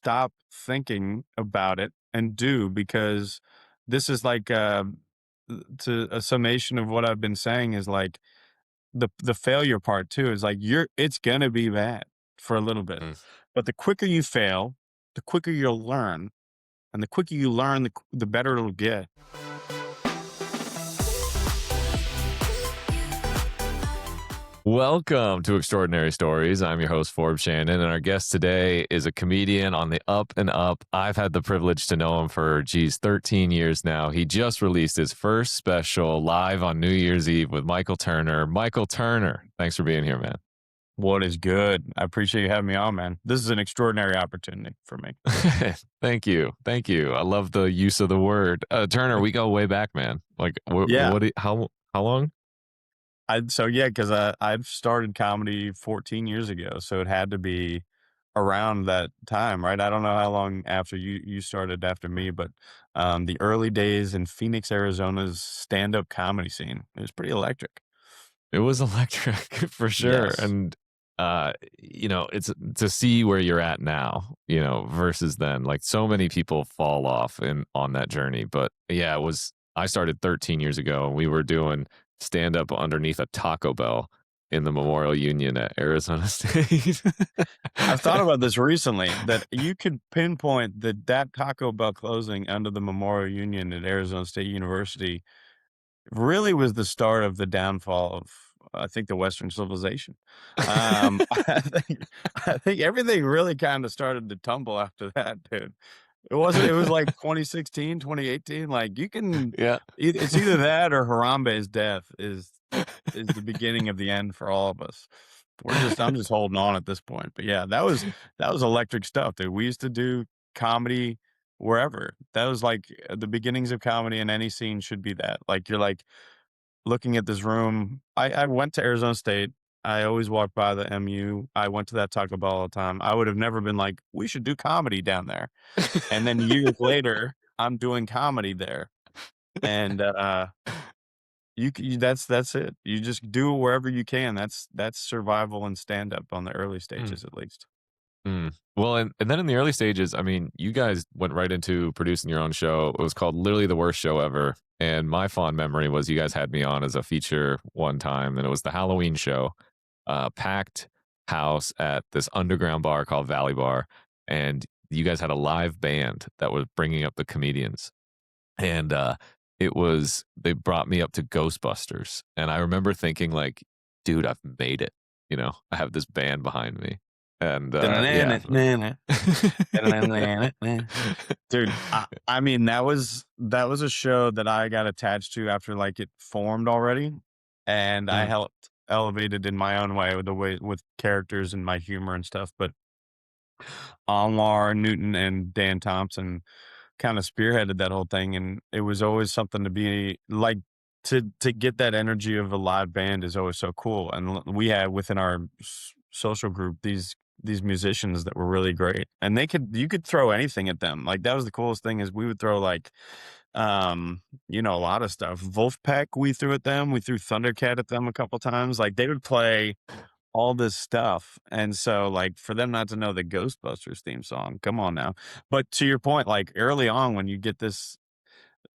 stop thinking about it and do, because this is like to a summation of what I've been saying is like the failure part too is like it's gonna be bad for a little bit, Mm. but the quicker you fail, the quicker you'll learn, and the quicker you learn, the better it'll get. Welcome to Extraordinary Stories. I'm your host, Forbes Shannon, and our guest today is a comedian on the up and up. I've had the privilege to know him for, 13 years now. He just released his first special live on New Year's Eve with Michael Turner. Michael Turner, thanks for being here, man. What is good? I appreciate you having me on, man. This is an extraordinary opportunity for me. Thank you. Thank you. I love the use of the word. Turner, we go way back, man. Like, Yeah. how long? So yeah, because I've started comedy 14 years ago, so it had to be around that time, right? I don't know how long after you started after me, but the early days in Phoenix, Arizona's stand-up comedy scene, it was pretty electric. It was electric for sure, Yes. and, it's to see where you're at now, versus then, like, so many people fall off on that journey, but, yeah, I started 13 years ago, and we were doing stand-up underneath a Taco Bell in the Memorial Union at Arizona State. I've thought about this recently that you could pinpoint that Taco Bell closing under the Memorial Union at Arizona State University really was the start of the downfall of, I think, the Western civilization. I think everything really kinda started to tumble after that, dude. It was like 2016, 2018. Like, you can Yeah. it's either that or Harambe's death is the beginning of the end for all of us. I'm just holding on at this point. But yeah, that was electric stuff, dude. We used to do comedy wherever. That was like the beginnings of comedy in any scene should be that. Like, you're like looking at this room. I went to Arizona State. I always walked by the MU. I went to that Taco Bell all the time. I would have never been like, we should do comedy down there. And then years later, I'm doing comedy there. And that's it. You just do it wherever you can. That's survival and stand up on the early Mm. stages at least. Mm. Well, and then in the early stages, I mean, you guys went right into producing your own show. It was called Literally the Worst Show Ever. And my fond memory was you guys had me on as a feature one time, and it was the Halloween show, packed house at this underground bar called Valley Bar. And you guys had a live band that was bringing up the comedians. And they brought me up to Ghostbusters. And I remember thinking, like, dude, I've made it. I have this band behind me. And yeah. Dude, I mean, that was a show that I got attached to after, like, it formed already, and I Mm, helped elevate it in my own way with the way with characters and my humor and stuff, but Anwar Newton and Dan Thompson kinda spearheaded that whole thing, and it was always something to be like, to get that energy of a live band is always so cool, and we had within our social group these musicians that were really great, and you could throw anything at them. Like, that was the coolest thing is we would throw, like, a lot of stuff. Wolfpack, we threw at them, we threw Thundercat at them a couple times. Like, they would play all this stuff, and so, like, for them not to know the Ghostbusters theme song, come on now. But to your point, like, early on when you get this,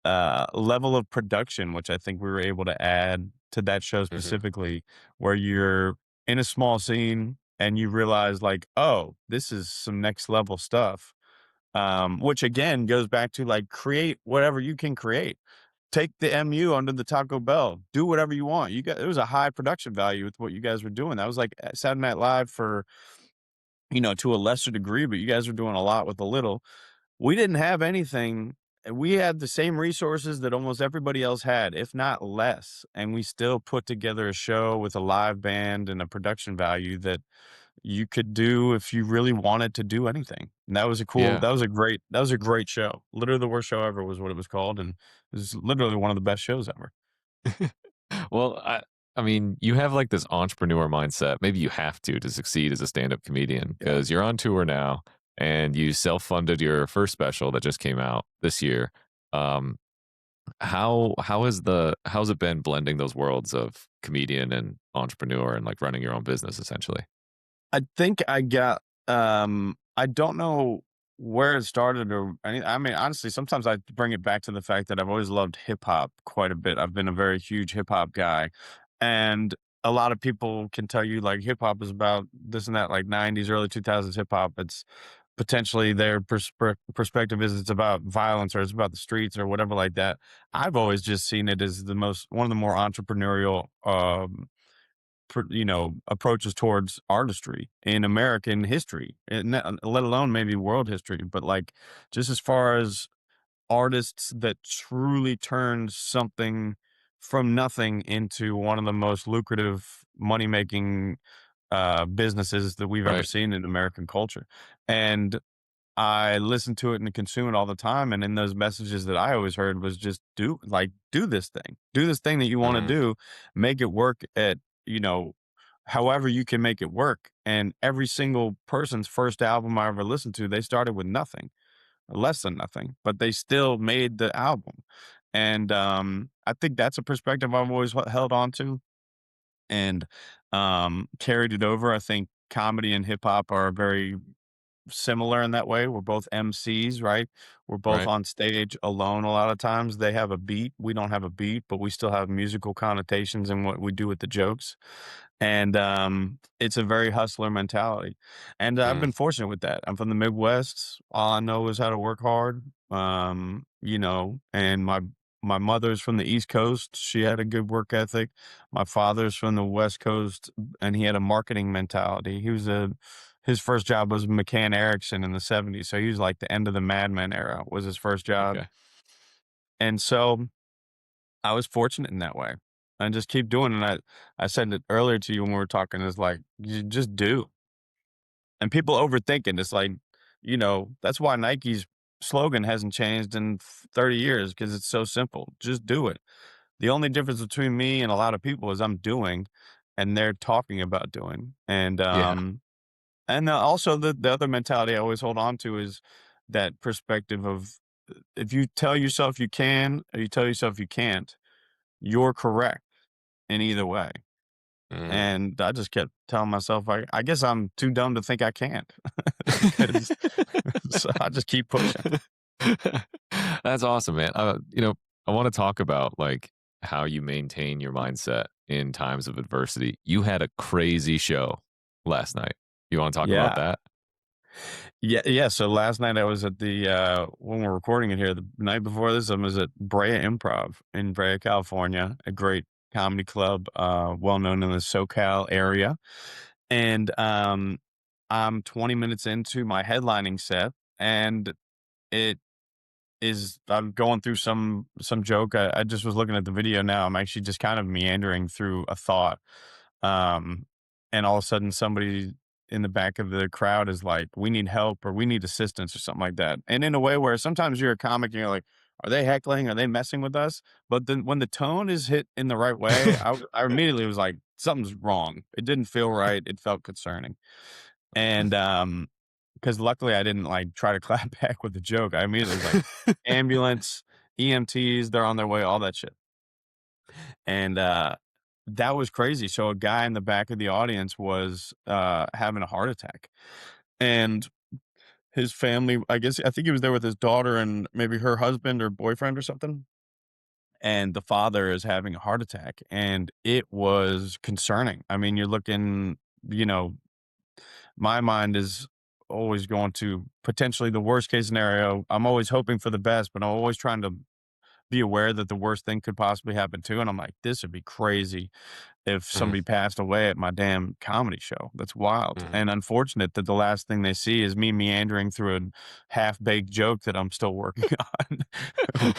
level of production, which I think we were able to add to that show mhm. specifically, where you're in a small scene and you realize, like, "Oh, this is some next level stuff." Which again goes back to, like, create whatever you can create. Take the MU under the Taco Bell, do whatever you want. It was a high production value with what you guys were doing. That was like Saturday Night Live for, to a lesser degree, but you guys were doing a lot with a little. We didn't have anything. We had the same resources that almost everybody else had, if not less, and we still put together a show with a live band and a production value that you could do if you really wanted to do anything. And Yeah. that was a great show. Literally the worst show ever was what it was called, and it was literally one of the best shows ever. Well, I mean, you have like this entrepreneur mindset. Maybe you have to succeed as a stand-up comedian Yeah. because you're on tour now and you self-funded your first special that just came out this year. Um, how's it been blending those worlds of comedian and entrepreneur and like running your own business essentially? I think I don't know where it started or I mean, honestly, sometimes I bring it back to the fact that I've always loved hip hop quite a bit. I've been a very huge hip hop guy. And a lot of people can tell you like hip hop is about this and that, like 90s, early 2000s hip hop. It's potentially their perspective is it's about violence or it's about the streets or whatever like that. I've always just seen it as one of the more entrepreneurial approaches towards artistry in American history, and let alone maybe world history. But like, just as far as artists that truly turned something from nothing into one of the most lucrative money making businesses that we've ever Right. seen in American culture. And I listen to it and consume it all the time, and in those messages that I always heard was just do this thing. Do this thing that you wanna Mm, do, make it work at, however you can make it work, and every single person's first album I ever listened to, they started with nothing, less than nothing, but they still made the album, and, I think that's a perspective I've always held on to and, carried it over. I think comedy and hip hop are very similar in that way. We're both MCs, right? We're both right. on stage alone a lot of times. They have a beat. We don't have a beat, but we still have musical connotations in what we do with the jokes. And it's a very hustler mentality. And I've Mm, been fortunate with that. I'm from the Midwest. All I know is how to work hard. And my mother's from the East Coast. She had a good work ethic. My father's from the West Coast and he had a marketing mentality. His first job was McCann Erickson in the '70s, so he was like the end of the Mad Men era was his first job, okay. and so I was fortunate in that way, and just keep doing it. I said it earlier to you when we were talking is like, you just do, and people overthink it. It's like, that's why Nike's slogan hasn't changed in 30 years because it's so simple. Just do it. The only difference between me and a lot of people is I'm doing, and they're talking about doing, Yeah. and also the other mentality I always hold on to is that perspective of if you tell yourself you can or you tell yourself you can't, you're correct in either way. Mm. And I just kept telling myself, I guess I'm too dumb to think I can't because so I just keep pushing. That's awesome, man. I want to talk about like how you maintain your mindset in times of adversity. You had a crazy show last night. You want to talk about Yeah. that? Yeah. Yeah. So last night I was at when we're recording it here, the night before this, I was at Brea Improv in Brea, California, a great comedy club, well known in the SoCal area. And I'm 20 minutes into my headlining set, and it I'm going through some joke. I just was looking at the video now. I'm actually just kind of meandering through a thought, um, and all of a sudden somebody in the back of the crowd is like, "We need help" or "We need assistance" or something like that. And in a way where sometimes you're a comic and you're like, "Are they heckling? Are they messing with us?" But then when the tone is hit in the right way, I immediately was like, "Something's wrong." It didn't feel right. It felt concerning. And, because luckily I didn't, like, try to clap back with the joke. I immediately was like, "Ambulance, EMTs, they're on their way," all that shit. And, that was crazy. So a guy in the back of the audience was, having a heart attack, and his family I think he was there with his daughter and maybe her husband or boyfriend or something, and the father is having a heart attack, and it was concerning. I mean, you're looking, you know my mind is always going to potentially the worst case scenario. I'm always hoping for the best, but I'm always trying to be aware that the worst thing could possibly happen too. And I'm like, this would be crazy if Mm, somebody passed away at my damn comedy show. That's wild. mm. And unfortunate that the last thing they see is me meandering through a half baked joke that I'm still working on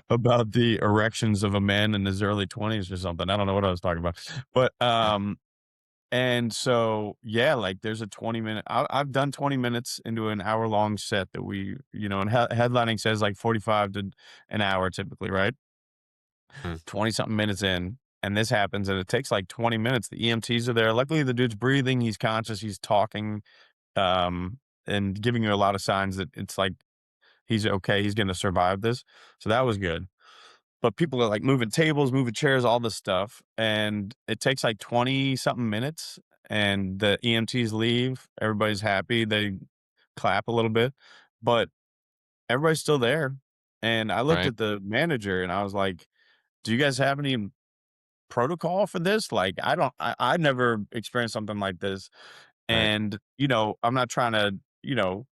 about the erections of a man in his early 20s or something. I don't know what I was talking about. But and so, yeah, like there's a 20-minute I've done 20 minutes into an hour-long set that and headlining says like 45 to an hour typically, right? Mm. 20 something minutes in, and this happens, and it takes like 20 minutes. The EMTs are there. Luckily, the dude's breathing, he's conscious, he's talking, and giving you a lot of signs that it's like he's okay, he's gonna survive this. So that was good. But people are, like, moving tables, moving chairs, all this stuff, and it takes, like, 20 something minutes, and the EMTs leave, everybody's happy, they clap a little bit, but everybody's still there. And I looked Right. at the manager and I was like, "Do you guys have any protocol for this? Like, I never experienced something like this." Right. And, you know, I'm not trying to, you know,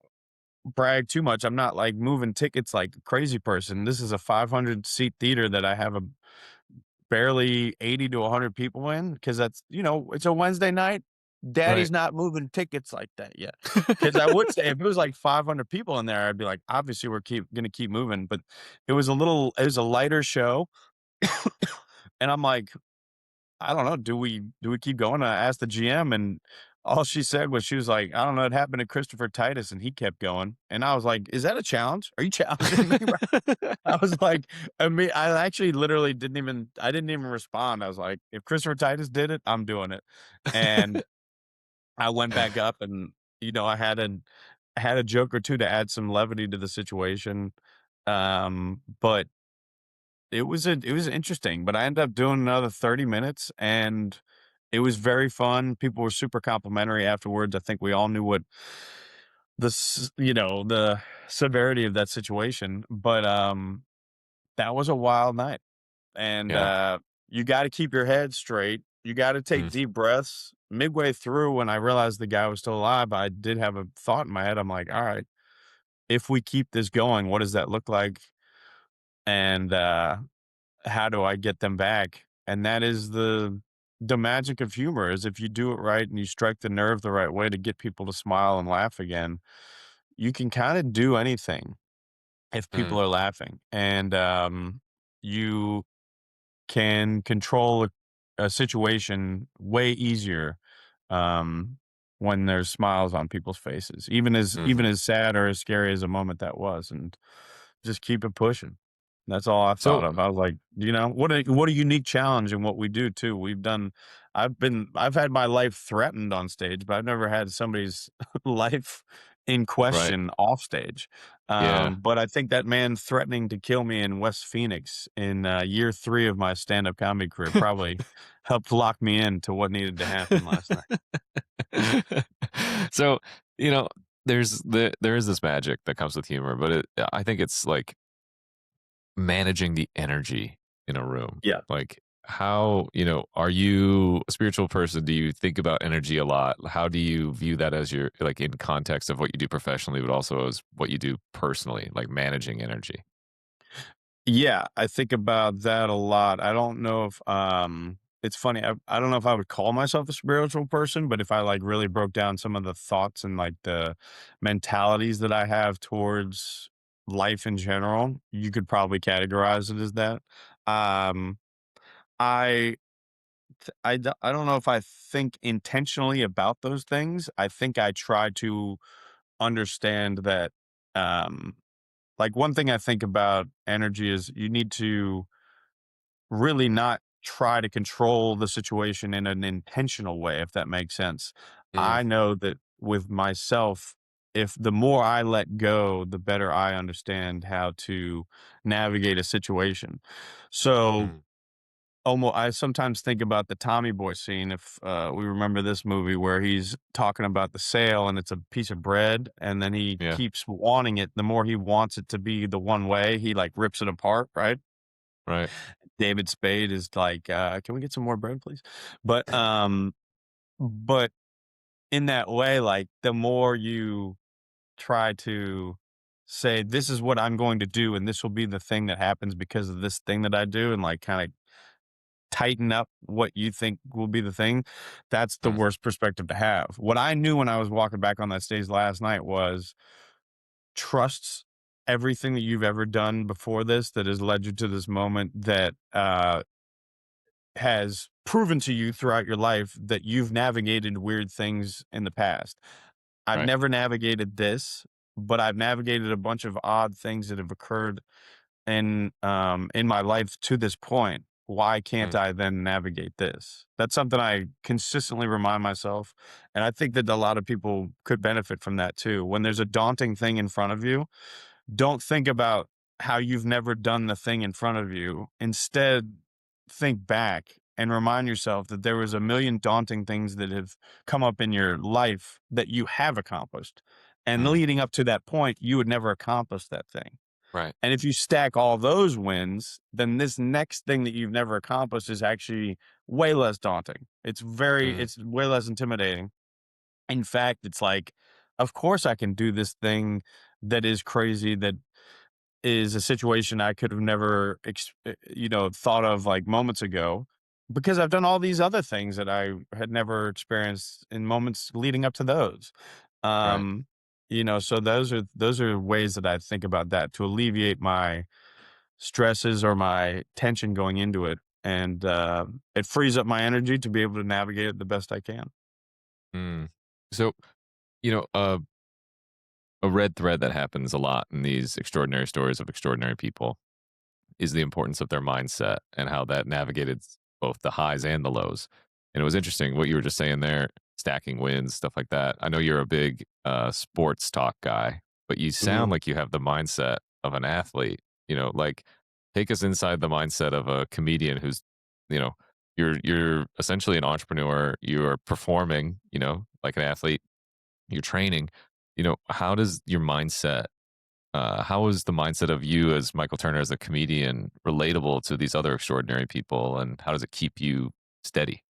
brag too much. I'm not like moving tickets like a crazy person. This is a 500 seat theater that I have a barely 80 to 100 people in because that's, you know, it's a Wednesday night. Right. Daddy's not moving tickets like that yet. Because I would say if it was like 500 people in there, I'd be like, obviously we're gonna keep moving. But it was a lighter show, and I'm like, I don't know. Do we keep going? I asked the GM, and all she said was she was like, I don't know. It happened to Christopher Titus, and he kept going. And I was like, is that a challenge? Are you challenging me? I was like, I actually literally I didn't even respond. I was like, if Christopher Titus did it, I'm doing it. And I went back up and, you know, I had a joke or two to add some levity to the situation. But it was interesting, but I ended up doing another 30 minutes and it was very fun. People were super complimentary afterwards. I think we all knew what you know, the severity of that situation, but that was a wild night. And Yeah. you got to keep your head straight. You got to take Mm, deep breaths. Midway through, when I realized the guy was still alive, I did have a thought in my head. I'm like, all right, if we keep this going, what does that look like? And how do I get them back? And that is the magic of humor is if you do it right and you strike the nerve the right way to get people to smile and laugh again, you can kind of do anything if mm, people are laughing. And you can control a situation way easier um, when there's smiles on people's faces, even mhm. as sad or as scary as a moment that was, and just keep it pushing. That's all I thought So of. I was like, you know, what a unique challenge in what we do too. I've had my life threatened on stage, but I've never had somebody's life in right. question off stage. Yeah. But I think that man threatening to kill me in West Phoenix in year 3 of my stand-up comedy career probably helped lock me into what needed to happen last night. So, you know, there is this magic that comes with humor, but I think it's like managing the energy in a room. Yeah. Like how, are you a spiritual person? Do you think about energy a lot? How do you view that as your like in context of what you do professionally, but also as what you do personally, like managing energy? Yeah, I think about that a lot. I don't know if it's funny. I don't know if I would call myself a spiritual person, but if I like really broke down some of the thoughts and like the mentalities that I have towards life in general, you could probably categorize it as that. Um I I don't know if I think intentionally about those things. I think I try to understand that like one thing I think about energy is you need to really not try to control the situation in an intentional way, if that makes sense. Mm, I know that with myself, if the more I let go, the better I understand how to navigate a situation. So mm, almost, I sometimes think about the Tommy Boy scene. If we remember this movie where he's talking about the sale and it's a piece of bread, and then he yeah, keeps wanting it. The more he wants it to be the one way, he like rips it apart, right? right. David Spade is like, "Can we get some more bread, please?" But, but in that way, like, the more you try to say, "This is what I'm going to do, and this will be the thing that happens because of this thing that I do," and, like, kinda tighten up what you think will be the thing, that's the Mm, worst perspective to have. What I knew when I was walking back on that stage last night was, trust everything that you've ever done before this that has led you to this moment that, has proven to you throughout your life that you've navigated weird things in the past. I've right. never navigated this, but I've navigated a bunch of odd things that have occurred in my life to this point. Why can't Mm, I then navigate this? That's something I consistently remind myself. And I think that a lot of people could benefit from that too. When there's a daunting thing in front of you, don't think about how you've never done the thing in front of you. Instead, think back and remind yourself that there was a million daunting things that have come up in your life that you have accomplished. And Mm, leading up to that point, you would never accomplish that thing. right. And if you stack all those wins, then this next thing that you've never accomplished is actually way less daunting. Mm, It's way less intimidating. In fact, it's like, of course I can do this thing that is crazy, that is a situation I could have never, thought of like moments ago, because I've done all these other things that I had never experienced in moments leading up to those. right. Um, so those are ways that I think about that to alleviate my stresses or my tension going into it, and it frees up my energy to be able to navigate it the best I can. Mm. So, you know, a red thread that happens a lot in these extraordinary stories of extraordinary people is the importance of their mindset and how that navigated both the highs and the lows. And it was interesting what you were just saying there, stacking wins, stuff like that. I know you're a big sports talk guy, but you sound Mhm. like you have the mindset of an athlete. Like take us inside the mindset of a comedian who's, you know, you're essentially an entrepreneur. You are performing, like an athlete. You're training. How does your mindset how is the mindset of you as Michael Turner as a comedian relatable to these other extraordinary people, and how does it keep you steady?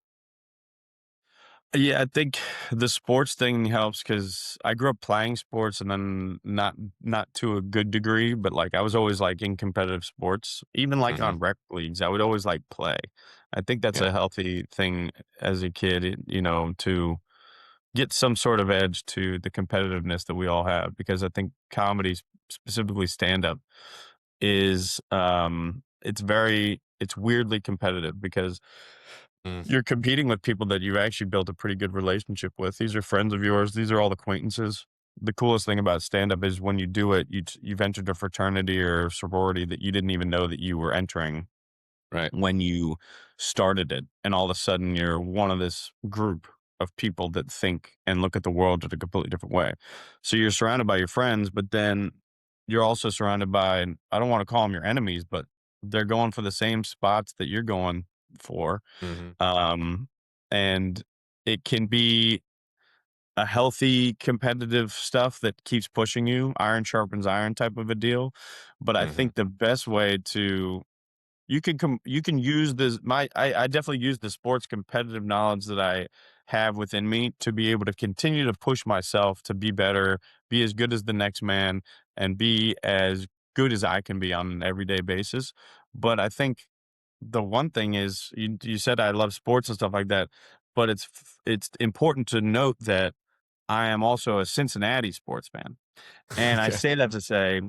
Yeah, I think the sports thing helps because I grew up playing sports and then not to a good degree, but like I was always like in competitive sports, even like Mhm. on rec leagues, I would always like play. I think that's Yeah. a healthy thing as a kid, to get some sort of edge to the competitiveness that we all have, because I think comedy, specifically stand up, is it's weirdly competitive because Mm. you're competing with people that you've actually built a pretty good relationship with. These are friends of yours. These are all acquaintances. The coolest thing about stand up is when you do it, you've entered a fraternity or sorority that you didn't even know that you were entering Right. when you started it, and all of a sudden you're one of this group of people that think and look at the world in a completely different way. So you're surrounded by your friends, but then you're also surrounded by, I don't want to call them your enemies, but they're going for the same spots that you're going for. Mhm. um and it can be a healthy competitive stuff that keeps pushing you, iron sharpens iron type of a deal. But I Mhm. think the best way to, you can use this, I definitely use the sports competitive knowledge that I have within me to be able to continue to push myself to be better, be as good as the next man, and be as good as I can be on an everyday basis. But I think the one thing is, you said I love sports and stuff like that, but it's important to note that I am also a Cincinnati sports fan. And I Okay. say that to say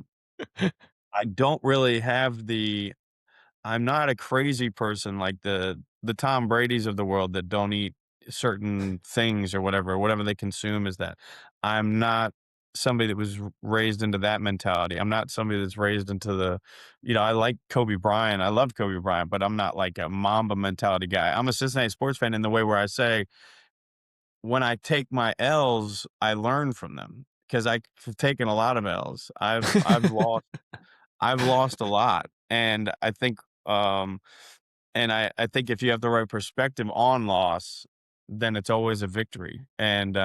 I don't really have the I'm not a crazy person like the Tom Brady's of the world that don't eat certain things or whatever they consume is that. I'm not somebody that was raised into that mentality. I'm not somebody that's raised into I like Kobe Bryant. I loved Kobe Bryant, but I'm not like a Mamba mentality guy. I'm a Cincinnati sports fan in the way where I say, when I take my L's, I learn from them because I've taken a lot of L's. I've lost a lot, and um I think if you have the right perspective on loss, then it's always a victory. And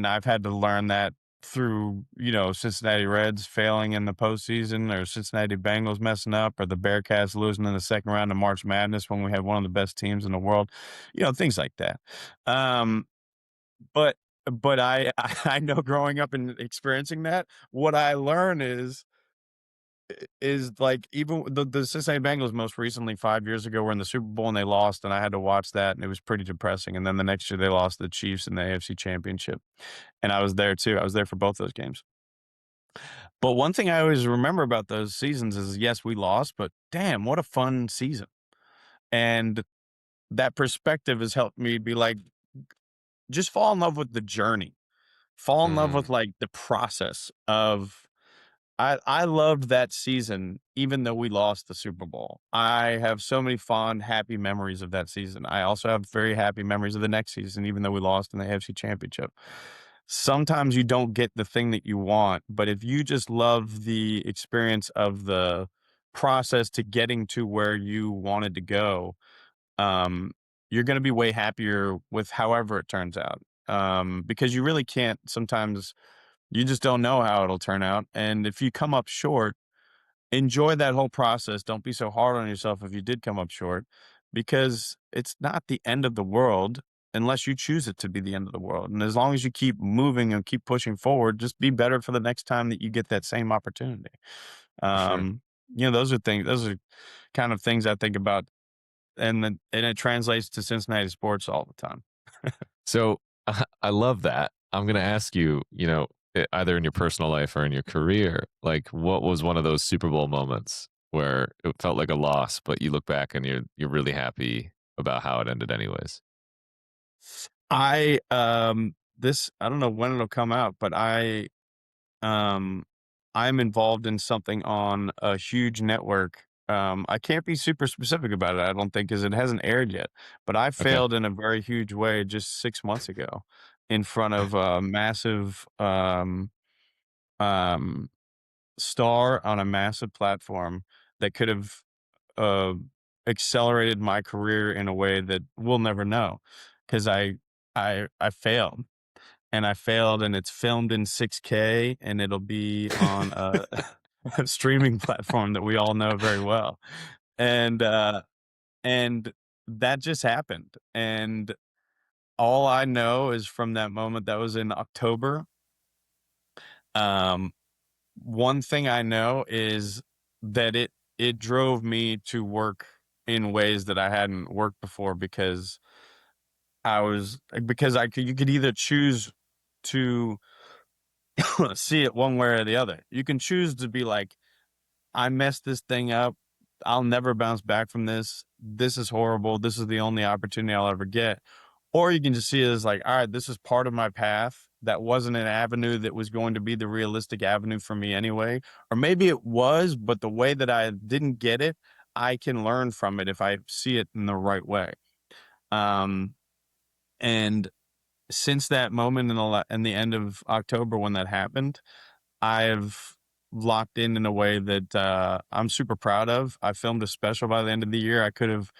I've had to learn that through, Cincinnati Reds failing in the postseason, or Cincinnati Bengals messing up, or the Bearcats losing in the second round of March Madness when we had one of the best teams in the world, things like that. Um, but I know, growing up and experiencing that, what I learn is like, even the Cincinnati Bengals most recently 5 years ago were in the Super Bowl and they lost, and I had to watch that, and it was pretty depressing. And then the next year they lost to the Chiefs in the AFC Championship, and I was there too. I was there for both those games. But one thing I always remember about those seasons is, yes, we lost, but damn, what a fun season. And that perspective has helped me be like, just fall in love with the journey. Fall in love with, Mhm. like, the process of, I loved that season even though we lost the Super Bowl. I have so many fond, happy memories of that season. I also have very happy memories of the next season, even though we lost in the AFC Championship. Sometimes you don't get the thing that you want, but if you just love the experience of the process to getting to where you wanted to go, um, you're gonna be way happier with however it turns out. because you really can't sometimes you just don't know how it'll turn out, and if you come up short, enjoy that whole process. Don't be so hard on yourself if you did come up short, because it's not the end of the world unless you choose it to be the end of the world. And as long as you keep moving and keep pushing forward, just be better for the next time that you get that same opportunity. For sure. Um, those are kind of things I think about, and it translates to Cincinnati sports all the time. So I love that. I'm going to ask you, either in your personal life or in your career, like what was one of those Super Bowl moments where it felt like a loss, but you look back and you're really happy about how it ended anyways? I don't know when it'll come out, but Um, I'm involved in something on a huge network. I can't be super specific about it, I don't think, because it hasn't aired yet. But I Okay. failed in a very huge way just 6 months ago in front of a massive um, star on a massive platform that could have uh, accelerated my career in a way that we'll never know because I failed and I failed, and it's filmed in 6K, and it'll be on a a streaming platform that we all know very well, and, uh, and that just happened, and all I know is from that moment that was in October, um, one thing I know is that it drove me to work in ways that I hadn't worked before because I could you could either choose to see it one way or the other. You can choose to be like, I messed this thing up. I'll never bounce back from this. This is horrible. This is the only opportunity I'll ever get. Or you can just see it as like, all right, this is part of my path. That wasn't an avenue that was going to be the realistic avenue for me anyway. Or maybe it was, but the way that I didn't get it, I can learn from it if I see it in the right way. Um, and since that moment in the end of October when that happened, I've locked in a way that, I'm super proud of. I filmed a special by the end of the year. I could have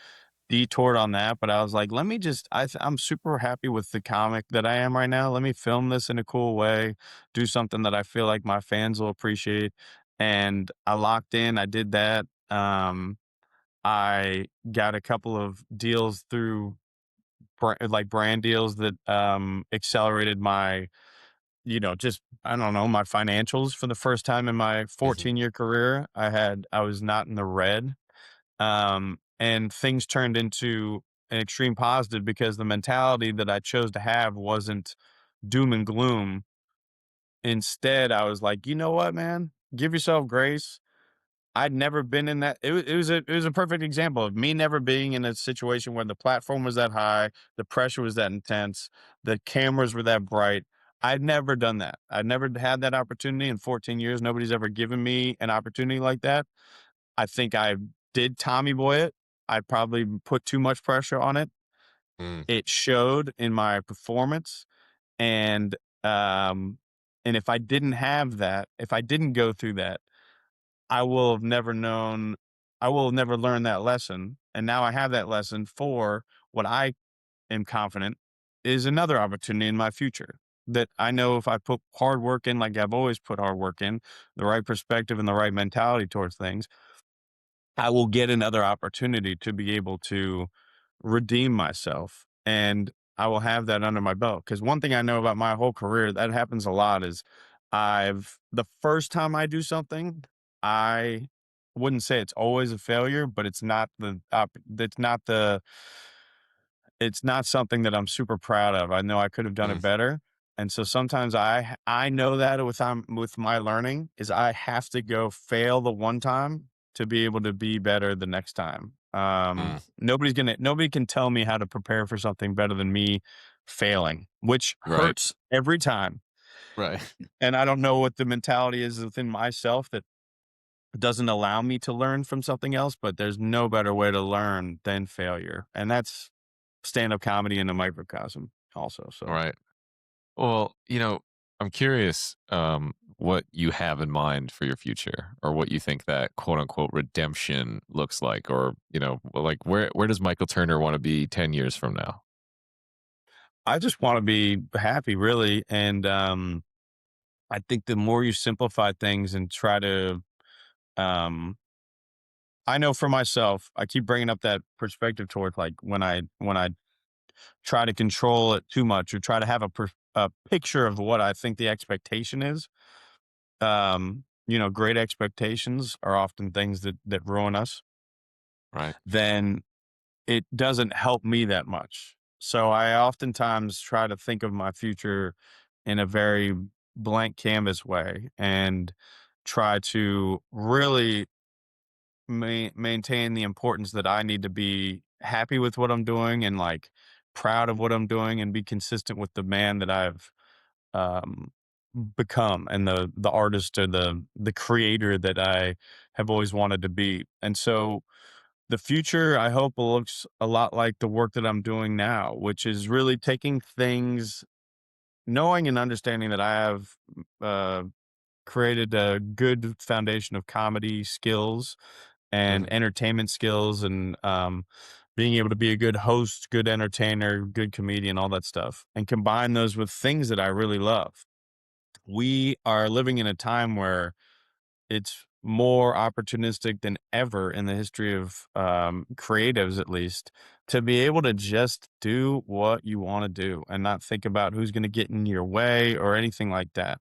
detoured on that, but I was like, "Let me just I'm super happy with the comic that I am right now. Let me film this in a cool way, do something that I feel like my fans will appreciate." And I locked in, I did that. I got a couple of deals through like brand deals that, accelerated my just I don't know, my financials for the first time in my Mhm. 14-year career. I was not in the red. And things turned into an extreme positive because the mentality that I chose to have wasn't doom and gloom. Instead, I was like, "You know what, man? Give yourself grace." I'd never been in that it was a perfect example of me never being in a situation where the platform was that high, the pressure was that intense, the cameras were that bright. I'd never done that. I'd never had that opportunity in 14 years. Nobody's ever given me an opportunity like that. I think I did Tommy Boy it. I probably put too much pressure on it. Mm, It showed in my performance, and, um, and if I didn't have that, if I didn't go through that, I will have never known I will have never learned that lesson, and now I have that lesson for what I am confident is another opportunity in my future that I know if I put hard work in like I've always put hard work in, the right perspective and the right mentality towards things, I will get another opportunity to be able to redeem myself, and I will have that under my belt. Because one thing I know about my whole career that happens a lot is the first time I do something, I wouldn't say it's always a failure, but it's not something that I'm super proud of. I know I could have done mm, it better, and so sometimes I know that with my learning is I have to go fail the one time to be able to be better the next time. mm. Nobody can tell me how to prepare for something better than me failing, which Right. hurts every time. Right. And I don't know what the mentality is within myself that doesn't allow me to learn from something else, but there's no better way to learn than failure. And that's stand-up comedy in a microcosm also, so Right. Well, I'm curious what you have in mind for your future or what you think that quote unquote redemption looks like or, like where does Michael Turner want to be 10 years from now? I just wanna be happy, really, and, I think the more you simplify things and try to, um I know for myself, I keep bringing up that perspective toward, like, when I try to control it too much or try to have a picture of what I think the expectation is. Great expectations are often things that ruin us. Right. Then it doesn't help me that much. So I oftentimes try to think of my future in a very blank canvas way and try to really maintain the importance that I need to be happy with what I'm doing and like proud of what I'm doing and be consistent with the man that I've um, become and the artist or the creator that I have always wanted to be. And so the future, I hope, looks a lot like the work that I'm doing now, which is really taking things, knowing and understanding that I have uh, created a good foundation of comedy skills and Mhm. entertainment skills and being able to be a good host, good entertainer, good comedian, all that stuff, and combine those with things that I really love. We are living in a time where it's more opportunistic than ever in the history of creatives, at least, to be able to just do what you want to do and not think about who's going to get in your way or anything like that.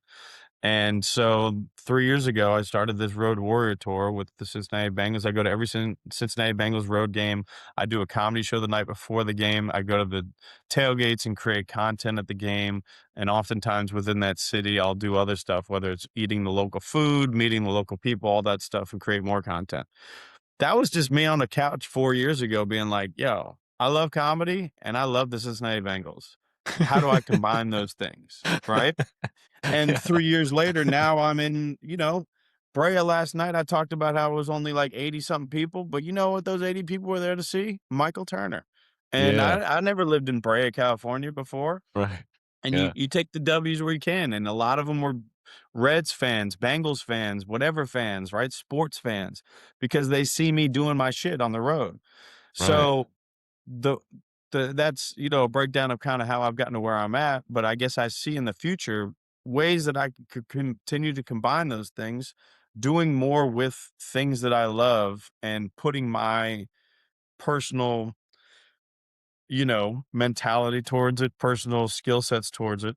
And so 3 years ago, I started this Road Warrior tour with the Cincinnati Bengals. I go to every Cincinnati Bengals road game. I do a comedy show the night before the game. I go to the tailgates and create content at the game. And oftentimes within that city, I'll do other stuff, whether it's eating the local food, meeting the local people, all that stuff, and create more content. That was just me on the couch 4 years ago being like, yo, I love comedy and I love the Cincinnati Bengals. How do I combine those things? Right. And Yeah. 3 years later, now I'm in, Brea last night, I talked about how it was only like 80 something people, but you know what those 80 people were there to see? Michael Turner. And Yeah. I never lived in Brea, California before. Right. And you Yeah. you take the W's where you can, and a lot of them were Reds fans, Bengals fans, whatever fans, right? Sports fans, because they see me doing my shit on the road. Right. So the that's, a breakdown of kinda how I've gotten to where I'm at, but I guess I see in the future ways that I could continue to combine those things, doing more with things that I love and putting my personal, mentality towards it, personal skill sets towards it.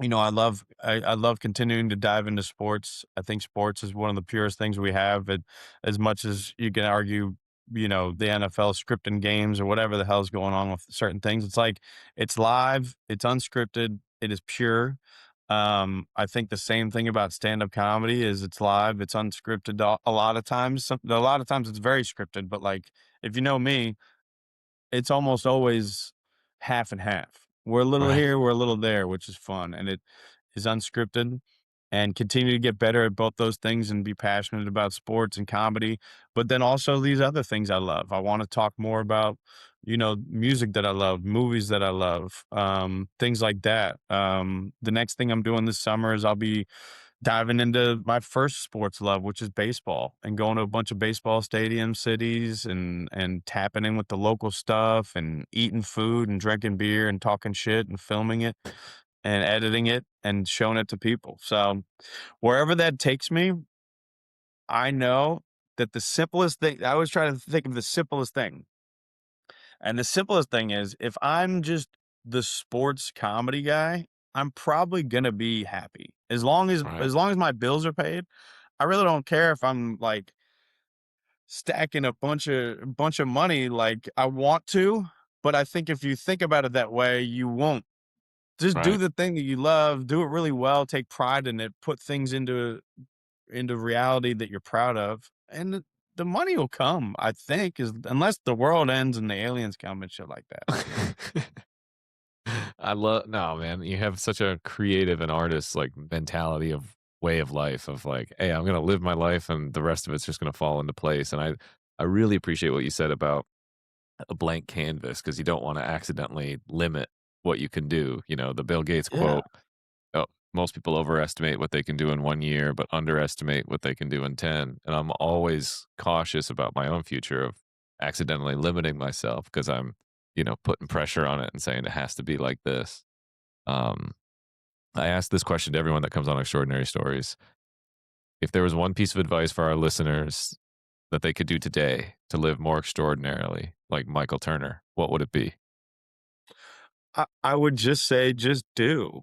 I love continuing to dive into sports. I think sports is one of the purest things we have. As much as you can argue, the NFL scripting games or whatever the hell's going on with certain things. It's like it's live, it's unscripted, it is pure. I think the same thing about stand-up comedy is it's live, it's unscripted a lot of times. A lot of times it's very scripted, but like if you know me, it's almost always half and half. We're a little Right. here, we're a little there, which is fun, and it is unscripted and continue to get better at both those things and be passionate about sports and comedy, but then also these other things I love. I wanna talk more about, music that I love, movies that I love, things like that. The next thing I'm doing this summer is I'll be diving into my first sports love, which is baseball, and going to a bunch of baseball stadium cities and tapping in with the local stuff and eating food and drinking beer and talking shit and filming it and editing it and showing it to people. So wherever that takes me, I know that the simplest thing I always try to think of the simplest thing. And the simplest thing is if I'm just the sports comedy guy, I'm probably gonna be happy. Right. As long as my bills are paid, I really don't care if I'm like stacking a bunch of money like I want to, but I think if you think about it that way, you won't. Just do Right. the thing that you love, do it really well, take pride in it, put things into reality that you're proud of, and the money will come, I think, is unless the world ends and the aliens come and shit like that. I love no, man, you have such a creative and artist, like, mentality of way of life of, like, "Hey, I'm gonna live my life, and the rest of it's just gonna fall into place," and I really appreciate what you said about a blank canvas because you don't wanna accidentally limit what you can do, the Bill Gates Yeah. quote, "Oh, most people overestimate what they can do in 1 year, but underestimate what they can do in 10," and I'm always cautious about my own future of accidentally limiting myself because putting pressure on it and saying it has to be like this. Um, I ask this question to everyone that comes on Extraordinary Stories. If there was one piece of advice for our listeners that they could do today to live more extraordinarily, like Michael Turner, what would it be? I would just say just do.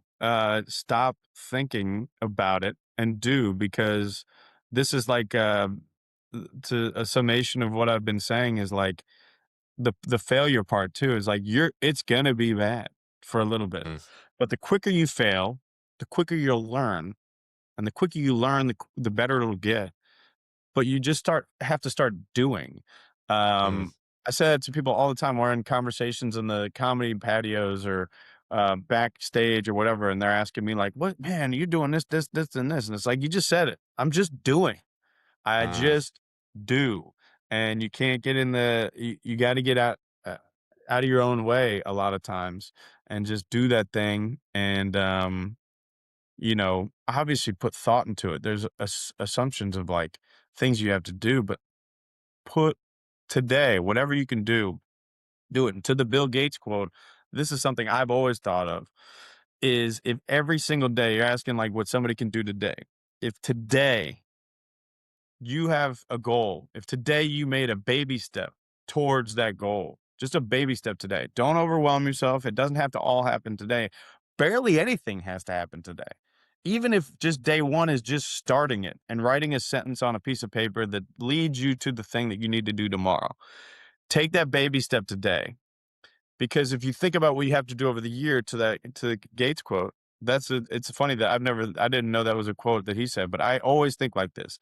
Stop thinking about it and do, because this is like, to a summation of what I've been saying is like the failure part too is like it's gonna be bad for a little bit. Mm, But the quicker you fail, the quicker you'll learn. And the quicker you learn, the better it'll get. But you just have to start doing. mm, Um, I say that to people all the time. We're in conversations in the comedy patios or backstage or whatever, and they're asking me like, "What man? You're doing this, and this," and it's like you just said it. I'm just doing. I mm. just do, and you can't get in the. You got to get out of your own way a lot of times, and just do that thing. And obviously put thought into it. There's assumptions of like things you have to do, but put today, whatever you can do it. And to the Bill Gates quote, this is something I've always thought of is if every single day you're asking like what somebody can do today, if today you have a goal, if today you made a baby step towards that goal, just a baby step today, don't overwhelm yourself. It doesn't have to all happen today. Barely anything has to happen today. Even if just day one is just starting it and writing a sentence on a piece of paper that leads you to the thing that you need to do tomorrow. Take that baby step today. Because if you think about what you have to do over the year to the Gates quote, it's funny that I didn't know that was a quote that he said, but I always think like this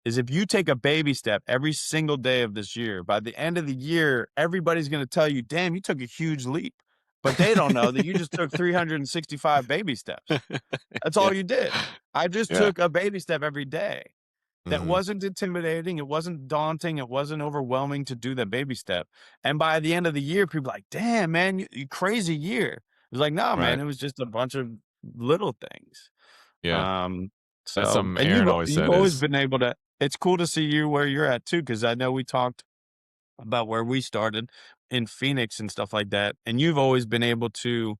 is if you take a baby step every single day of this year, by the end of the year, everybody's going to tell you, damn, you took a huge leap. But they don't know that you just took 365 baby steps. That's Yeah. all you did. I just Yeah. took a baby step every day. That Mhm. wasn't intimidating, it wasn't daunting, it wasn't overwhelming to do that baby step, and by the end of the year, people like, "Damn, man, you crazy year." It was like, "Nah, man, Right. it was just a bunch of little things." Yeah. Um, That's so something and Aaron always you've said always is been able to it's cool to see you where you're at too, because I know we talked about where we started in Phoenix and stuff like that, and you've always been able to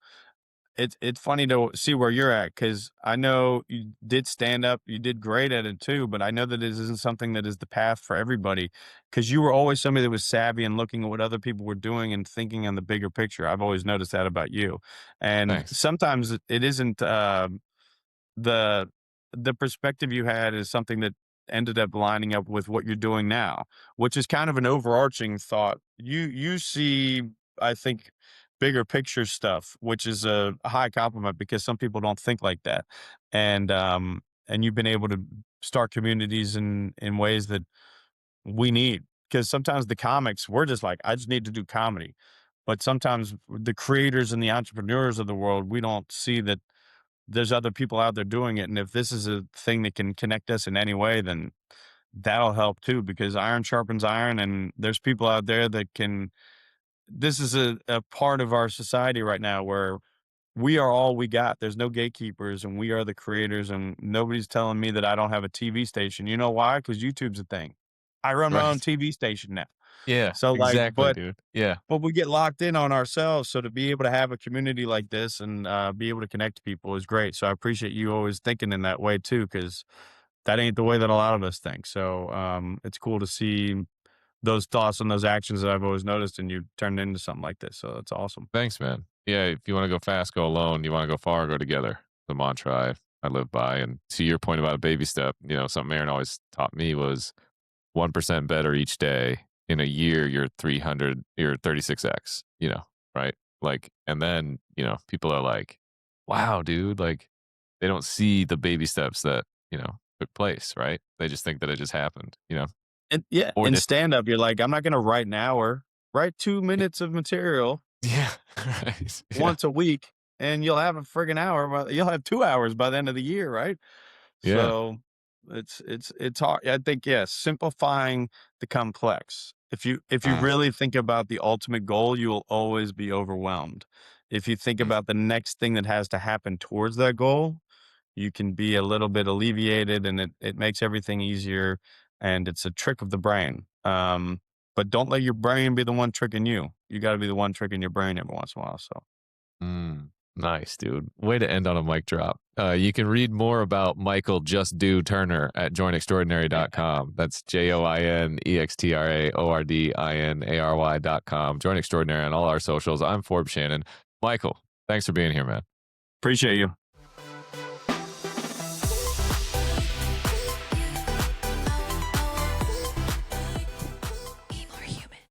it's funny to see where you're at because I know you did stand up, you did great at it too, but I know that this isn't something that is the path for everybody because you were always somebody that was savvy and looking at what other people were doing and thinking on the bigger picture. I've always noticed that about you. And thanks. sometimes it isn't the the perspective you had is something that ended up lining up with what you're doing now, which is kind of an overarching thought. You see, I think, bigger picture stuff, which is a high compliment because some people don't think like that. And you've been able to start communities in ways that we need. Because sometimes the comics, we're just like, I just need to do comedy. But sometimes the creators and the entrepreneurs of the world, we don't see that there's other people out there doing it. And if this is a thing that can connect us in any way, then that'll help too, because iron sharpens iron. And there's people out there that can, this is a part of our society right now where we are all we got. There's no gatekeepers and we are the creators. And nobody's telling me that I don't have a TV station. You know why? Because YouTube's a thing. I run my own Right. TV station now. Yeah, So like, exactly, dude. Yeah. but we get locked in on ourselves, so to be able to have a community like this and, be able to connect to people is great, so I appreciate you always thinking in that way too, because that ain't the way that a lot of us think, so, it's cool to see those thoughts and those actions that I've always noticed and you turned into something like this, so that's awesome. Thanks, man. Yeah, if you wanna go fast, go alone. You wanna go far, go together. The mantra I live by, and to your point about a baby step, something Aaron always taught me was 1% better each day. In a year, you're 36x, right? Like, and then, people are like, wow, dude, like they don't see the baby steps that, took place, right? They just think that it just happened, And yeah, or in that, stand-up, you're like, "I'm not gonna write an hour, write 2 minutes of material yeah, right. Yeah. once a week, and you'll have a friggin' hour, well, you'll have 2 hours by the end of the year, right?" Yeah. So it's hard. I think yes, simplifying the complex. If you Mm, really think about the ultimate goal, you will always be overwhelmed. If you think mm, about the next thing that has to happen towards that goal, you can be a little bit alleviated and it makes everything easier and it's a trick of the brain. but don't let your brain be the one tricking you. You got to be the one tricking your brain every once in a while. So Nice, dude. Way to end on a mic drop. You can read more about Michael Just Do Turner at joinextraordinary.com. That's JoinExtraordinary.com. Join Extraordinary on all our socials. I'm Forbes Shannon. Michael, thanks for being here, man. appreciate you.